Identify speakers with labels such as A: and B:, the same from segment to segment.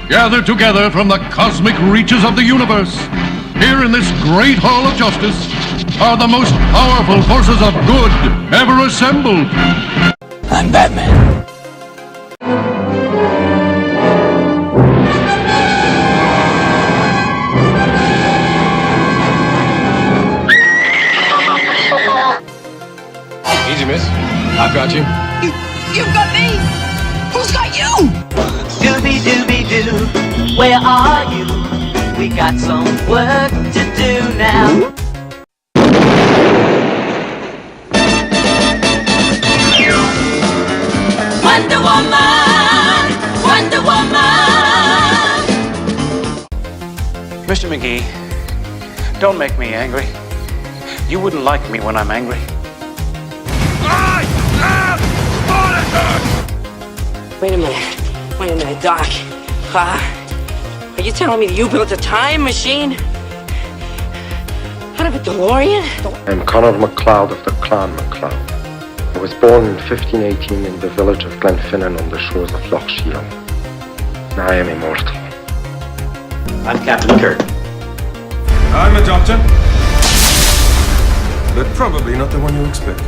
A: Gathered together from the cosmic reaches of the universe, here in this great hall of justice, are the most powerful forces of good ever assembled.
B: I'm Batman.
C: Easy, miss. I've got you.
D: You've got me! Who's got you?
E: Dooby-dooby-doo, where are you? We got some work to do now. Wonder Woman! Wonder Woman!
F: Mr. McGee, don't make me angry. You wouldn't like me when I'm angry.
D: Wait a minute, Doc. Are you telling me you built a time machine? Out of a DeLorean?
G: I'm Conor MacLeod of the Clan MacLeod. I was born in 1518 in the village of Glenfinnan on the shores of Loch Shiel. I am immortal.
B: I'm Captain Kirk.
C: I'm a doctor. But probably not the one you expect.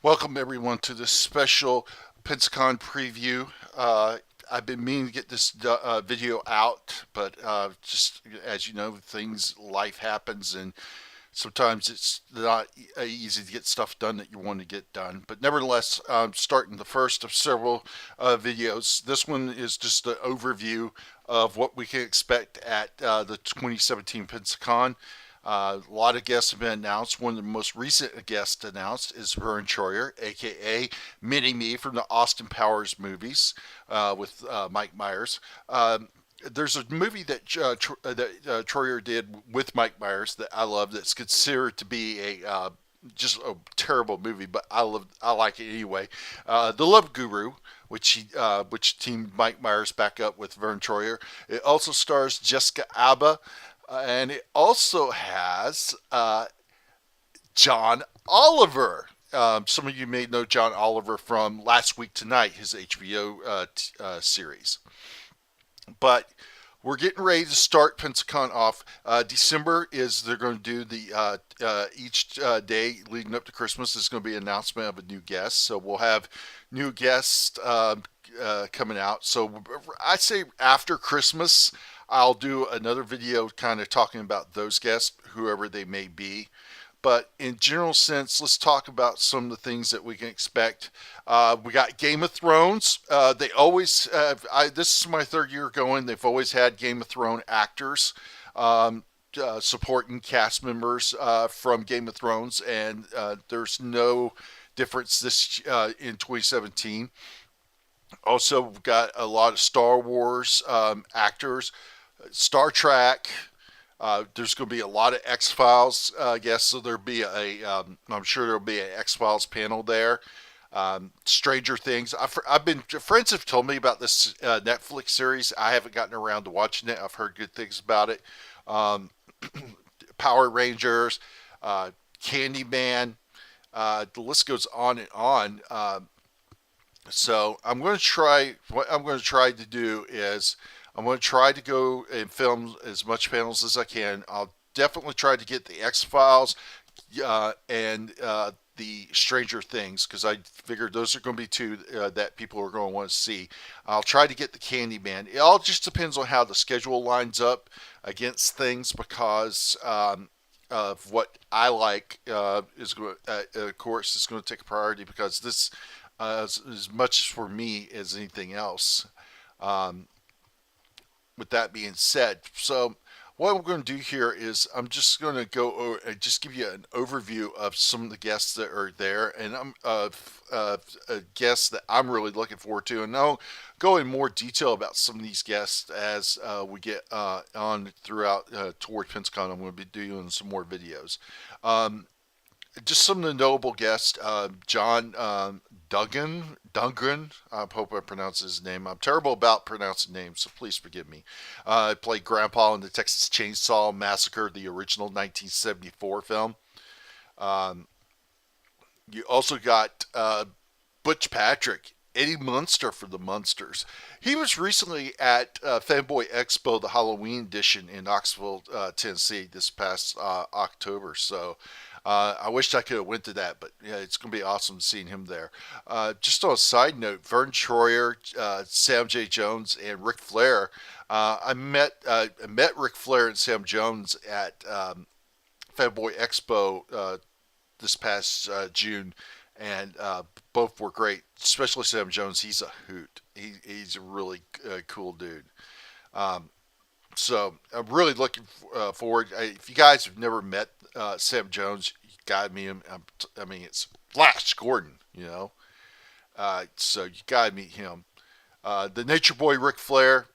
H: Welcome everyone to this special Pensacon preview. I've been meaning to get this video out, but just as you know, life happens, and sometimes it's not easy to get stuff done that you want to get done. But nevertheless, I'm starting the first of several videos. This one is just an overview of what we can expect at the 2017 Pensacon. A lot of guests have been announced. One of the most recent guests announced is Vern Troyer, aka Mini-Me from the Austin Powers movies with Mike Myers. There's a movie that Troyer did with Mike Myers that I love. That's considered to be a just a terrible movie, but I like it anyway. The Love Guru, which teamed Mike Myers back up with Vern Troyer. It also stars Jessica Alba. And it also has John Oliver. Some of you may know John Oliver from Last Week Tonight, his HBO series. But we're getting ready to start Pensacon off. December is they're going to do the each day leading up to Christmas is going to be an announcement of a new guest. So we'll have new guests coming out. So I say after Christmas, I'll do another video kind of talking about those guests, whoever they may be. But in general sense, let's talk about some of the things that we can expect. We got Game of Thrones. They always have, this is my third year going. They've always had Game of Thrones actors supporting cast members from Game of Thrones. And there's no difference this in 2017. Also, we've got a lot of Star Wars actors. Star Trek, there's going to be a lot of X-Files guests, so there'll be I'm sure there'll be an X-Files panel there. Stranger Things, friends have told me about this Netflix series. I haven't gotten around to watching it. I've heard good things about it. Power Rangers, Candyman, the list goes on and on. So what I'm going to try to do is I'm going to try to go and film as much panels as I can. I'll definitely try to get the X-Files and the Stranger Things, because I figured those are going to be two that people are going to want to see. I'll try to get the Candyman. It all just depends on how the schedule lines up against things, because of what I like is going of course, it's going to take a priority, because this is as much for me as anything else. With that being said, so what I'm going to do here is I'm just going to go over and just give you an overview of some of the guests that are there, and I'm guests that I'm really looking forward to, and I'll go in more detail about some of these guests as we get on throughout toward Pensacon. I'm going to be doing some more videos. just some of the notable guests. John Dungren. I hope I pronounce his name. I'm terrible about pronouncing names, so please forgive me. Played Grandpa in the Texas Chainsaw Massacre, the original 1974 film. Um, you also got Butch Patrick, Eddie Munster for the Munsters. He was recently at Fanboy Expo, the Halloween edition in Knoxville, Tennessee, this past October. So I wished I could have went to that, but yeah, it's going to be awesome seeing him there. Just on a side note, Vern Troyer, Sam J. Jones, and Ric Flair. I met Ric Flair and Sam Jones at Fanboy Expo this past June, and both were great. Especially Sam Jones, he's a hoot. He's a really cool dude. Um, so I'm really looking forward. If you guys have never met Sam Jones, you gotta meet him. I mean, it's Flash Gordon, you know. So you gotta meet him. The Nature Boy Ric Flair.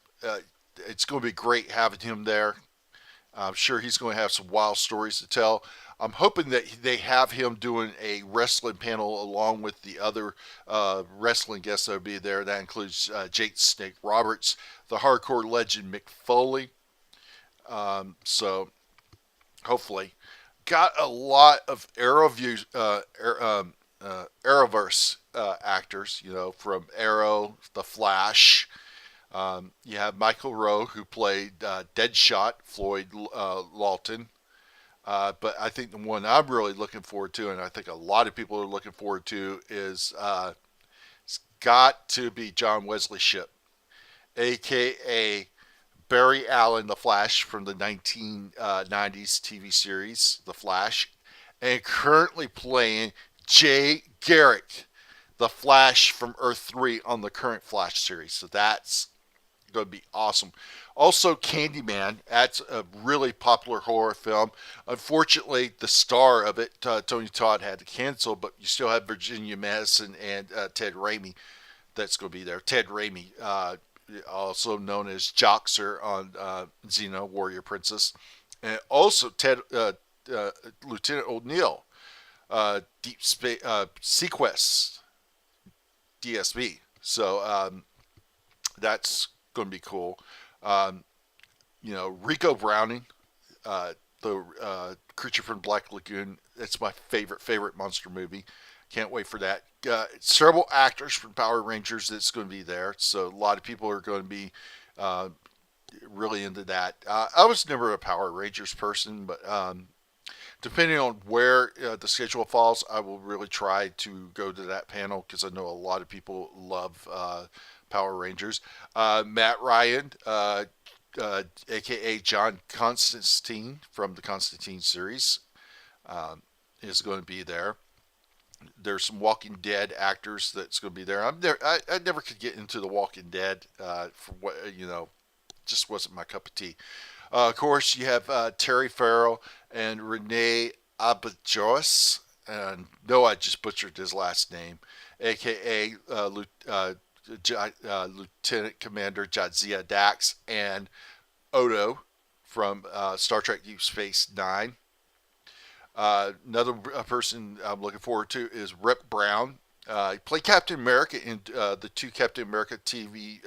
H: It's going to be great having him there. I'm sure he's going to have some wild stories to tell. I'm hoping that they have him doing a wrestling panel along with the other wrestling guests that will be there. That includes Jake Snake Roberts, the hardcore legend Mick Foley. So hopefully, got a lot of Arrowverse actors. You know, from Arrow, The Flash. You have Michael Rowe, who played Deadshot, Floyd Lawton. But I think the one I'm really looking forward to, and I think a lot of people are looking forward to, is it's got to be John Wesley Shipp, a.k.a. Barry Allen, The Flash from the 1990s TV series, The Flash, and currently playing Jay Garrick, The Flash from Earth 3 on the current Flash series. So that's going to be awesome. Also, Candyman. That's a really popular horror film. Unfortunately, the star of it, Tony Todd, had to cancel, but you still have Virginia Madison and Ted Raimi that's going to be there. Ted Raimi, also known as Joxer on Xena, Warrior Princess. And also Lieutenant O'Neill, Deep Space Sequest, DSB. So that's going to be cool. Rico Browning, the creature from Black Lagoon. That's my favorite monster movie. Can't wait for that. Several actors from Power Rangers that's going to be there. So a lot of people are going to be really into that. I was never a Power Rangers person, but depending on where the schedule falls, I will really try to go to that panel because I know a lot of people love Power Rangers. Matt Ryan, aka John Constantine from the Constantine series, is going to be there. There's some Walking Dead actors that's going to be there. I never could get into the Walking Dead for what just wasn't my cup of tea. Of course, you have Terry Farrell and Renee Abadjois, and no, I just butchered his last name, aka Lieutenant Commander Jadzia Dax, and Odo from Star Trek Deep Space Nine. Another person I'm looking forward to is Rip Brown. He played Captain America in the two Captain America TV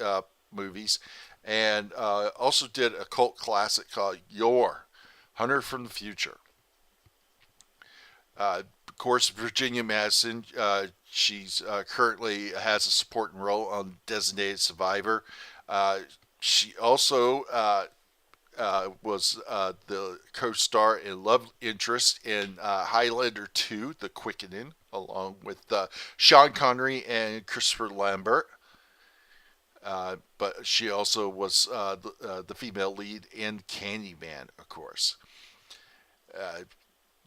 H: movies, and also did a cult classic called Yor, Hunter from the Future. Of course, Virginia Madison. She's currently has a supporting role on Designated Survivor. She also was the co-star and love interest in Highlander 2, The Quickening, along with Sean Connery and Christopher Lambert. But she also was the female lead in Candyman, of course.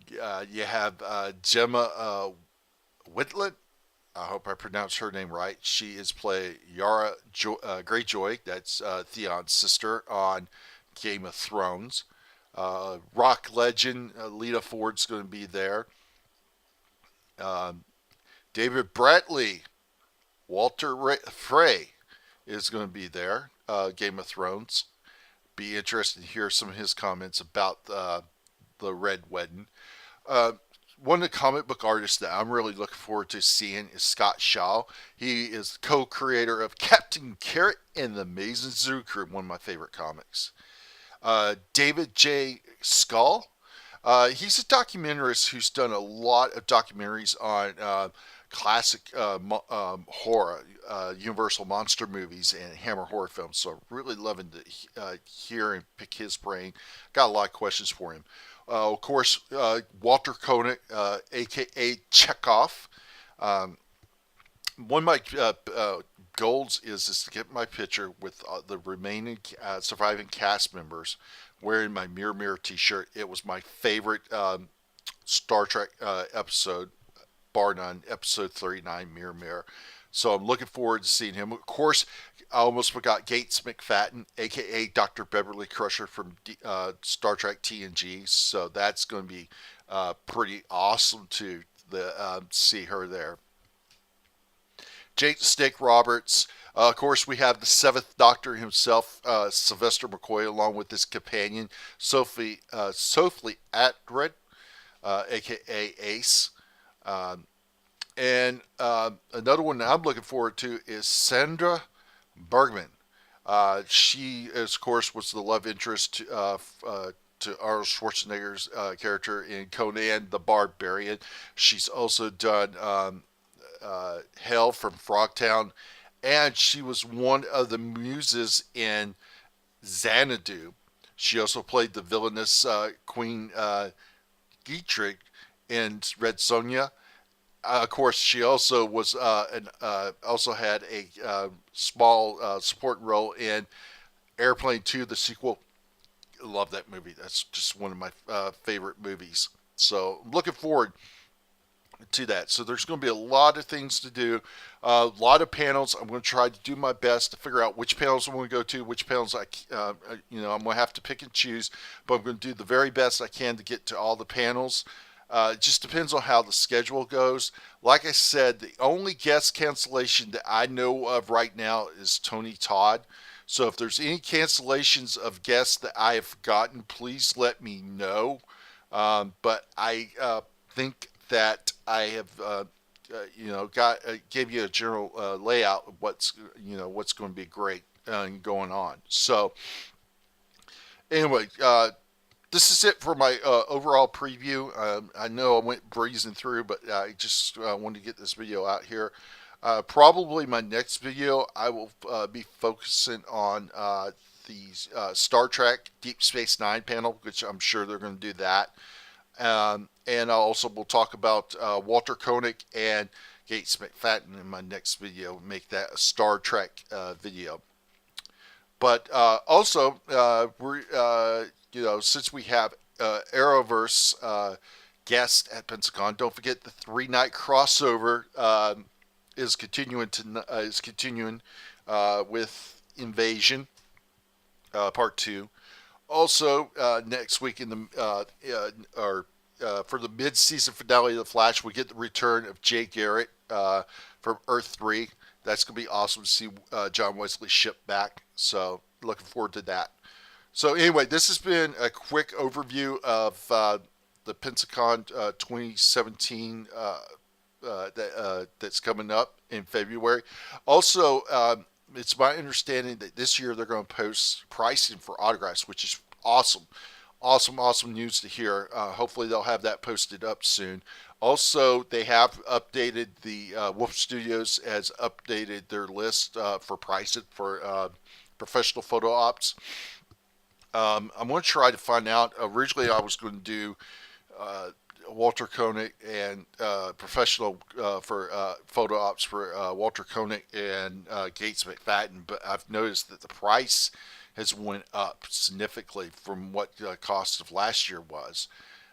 H: You have Gemma Whitlet. I hope I pronounced her name right. She is playing Yara Greyjoy. That's Theon's sister on Game of Thrones. Rock legend Lita Ford's going to be there. David Bradley, Walter Frey is going to be there. Game of Thrones. Be interested to hear some of his comments about the Red Wedding. one of the comic book artists that I'm really looking forward to seeing is Scott Shaw. He is co-creator of Captain Carrot and the Amazing Zoo Crew, one of my favorite comics. David J. Skull. He's a documentarist who's done a lot of documentaries on classic horror, Universal monster movies, and Hammer horror films. So I'm really loving to hear and pick his brain. Got a lot of questions for him. Of course, Walter Koenig, aka Chekhov. One of my goals is to get my picture with the remaining surviving cast members wearing my Mirror Mirror t-shirt. It was my favorite Star Trek episode, bar none, episode 39, Mirror Mirror. So I'm looking forward to seeing him. Of course, I almost forgot Gates McFadden, aka Dr. Beverly Crusher from Star Trek TNG. So that's going to be pretty awesome to see her there. Jake Snake Roberts. Of course, we have the Seventh Doctor himself, Sylvester McCoy, along with his companion, Sophie Attred, a.k.a. Ace. And another one that I'm looking forward to is Sandra Bergman. She, of course, was the love interest to Arnold Schwarzenegger's character in Conan the Barbarian. She's also done Hell from Frogtown, and she was one of the muses in Xanadu. She also played the villainous Queen Dietrich in Red Sonja. Of course, she also was also had a small supporting role in Airplane 2, the sequel. Love that movie. That's just one of my favorite movies. So I'm looking forward to that. So there's going to be a lot of things to do, a lot of panels. I'm going to try to do my best to figure out which panels I'm going to go to, which panels I'm going to have to pick and choose, but I'm going to do the very best I can to get to all the panels. It just depends on how the schedule goes. Like I said, the only guest cancellation that I know of right now is Tony Todd. So if there's any cancellations of guests that I have forgotten, please let me know. But I think that I have, gave you a general layout of what's going to be great going on. So anyway, this is it for my overall preview. I know I went breezing through, but I just wanted to get this video out here. Probably my next video, I will be focusing on the Star Trek Deep Space Nine panel, which I'm sure they're going to do that. And I also will talk about Walter Koenig and Gates McFadden in my next video, make that a Star Trek video. But also, since we have Arrowverse guest at Pensacon, don't forget the 3-night crossover is continuing with Invasion Part 2. Also, next week in the for the mid-season finale of The Flash, we get the return of Jay Garrett from Earth 3. That's going to be awesome to see John Wesley ship back. So, looking forward to that. So, anyway, this has been a quick overview of the Pensacon 2017 that's coming up in February. Also, it's my understanding that this year they're going to post pricing for autographs, which is awesome. Awesome news to hear. Hopefully they'll have that posted up soon. Also, they have updated Wolf Studios has updated their list for pricing for professional photo ops. I'm going to try to find out. Originally, I was going to do Walter Koenig and professional for photo ops for Walter Koenig and Gates McFadden, but I've noticed that the price has went up significantly from what the cost of last year was.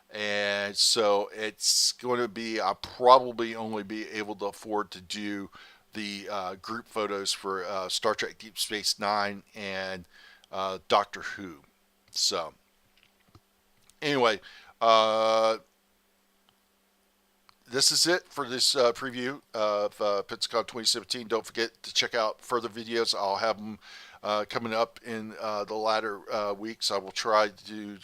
H: And so it's going to be, I'll probably only be able to afford to do the group photos for Star Trek Deep Space Nine and Doctor Who. So anyway, this is it for this preview of Pensacon 2017. Don't forget to check out further videos. I'll have them coming up in the latter weeks. I will try to do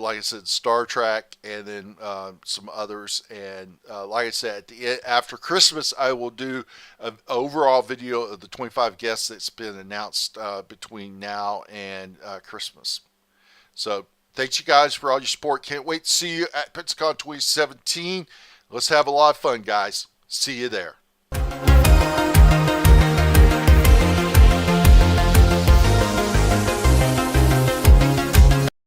H: like I said, Star Trek, and then some others. And like I said, at the end, after Christmas, I will do an overall video of the 25 guests that's been announced between now and Christmas. So thanks you guys for all your support. Can't wait to see you at Pensacon 2017. Let's have a lot of fun, guys. See you there.